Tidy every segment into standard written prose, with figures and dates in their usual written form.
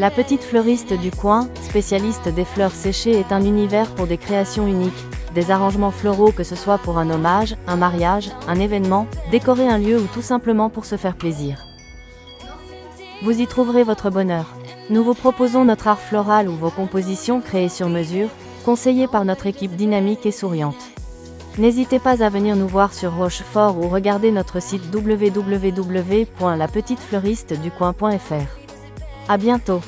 La petite fleuriste du coin, spécialiste des fleurs séchées, est un univers pour des créations uniques, des arrangements floraux, que ce soit pour un hommage, un mariage, un événement, décorer un lieu ou tout simplement pour se faire plaisir. Vous y trouverez votre bonheur. Nous vous proposons notre art floral ou vos compositions créées sur mesure, conseillées par notre équipe dynamique et souriante. N'hésitez pas à venir nous voir sur Rochefort ou regarder notre site www.lapetitefleuristeducoin.fr. À bientôt.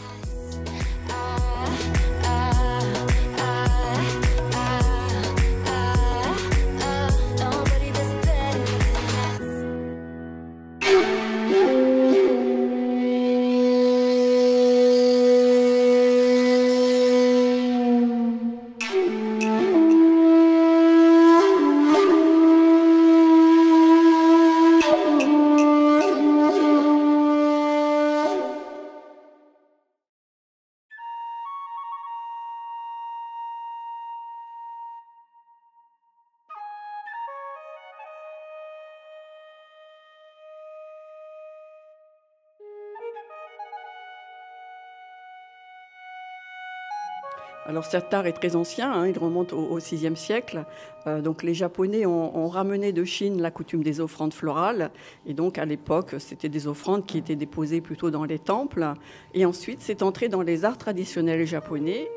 Alors cet art est très ancien, hein, il remonte au VIe siècle. Donc les Japonais ont ramené de Chine la coutume des offrandes florales. Et donc à l'époque, c'était des offrandes qui étaient déposées plutôt dans les temples. Et ensuite, c'est entré dans les arts traditionnels japonais.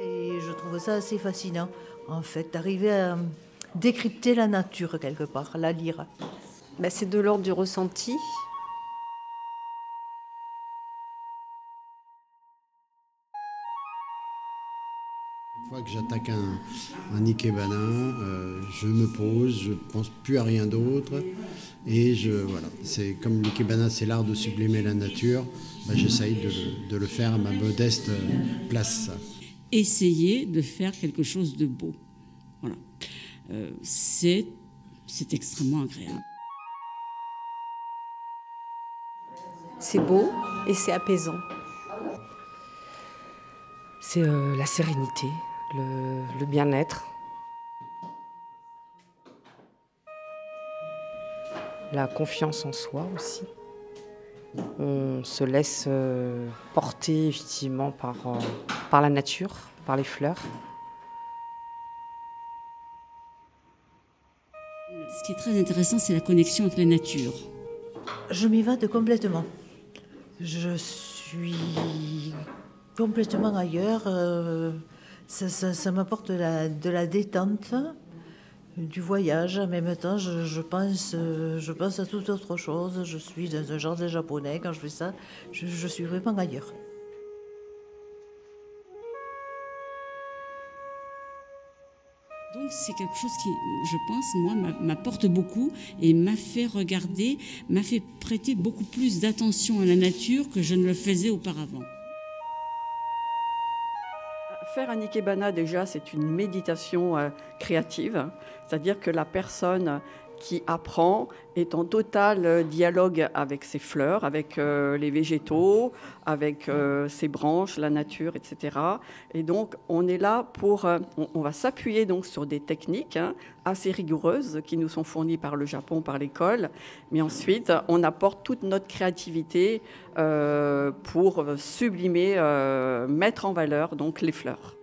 Et je trouve ça assez fascinant, en fait, d'arriver à décrypter la nature quelque part, la lire. C'est de l'ordre du ressenti. Une fois que j'attaque un ikebana, je me pose, je ne pense plus à rien d'autre. Et voilà, c'est comme l'ikebana, c'est l'art de sublimer la nature, j'essaye de le faire à ma modeste place. Essayer de faire quelque chose de beau. Voilà. C'est extrêmement agréable. C'est beau et c'est apaisant. C'est la sérénité, le bien-être, la confiance en soi aussi. On se laisse porter effectivement par la nature, par les fleurs. Ce qui est très intéressant, c'est la connexion avec la nature. Je m'évade complètement. Je suis complètement ailleurs. Ça m'apporte de la détente, du voyage. En même temps, je pense à toute autre chose. Je suis dans un genre de japonais. Quand je fais ça, je suis vraiment ailleurs. Donc c'est quelque chose qui, je pense, moi, m'apporte beaucoup et m'a fait regarder, m'a fait prêter beaucoup plus d'attention à la nature que je ne le faisais auparavant. Faire un ikebana, déjà, c'est une méditation créative, c'est-à-dire que la personne qui apprend est en total dialogue avec ses fleurs, avec les végétaux, avec ses branches, la nature, etc. Et donc, on est là pour... on va s'appuyer donc sur des techniques assez rigoureuses qui nous sont fournies par le Japon, par l'école. Mais ensuite, on apporte toute notre créativité pour sublimer, mettre en valeur donc les fleurs.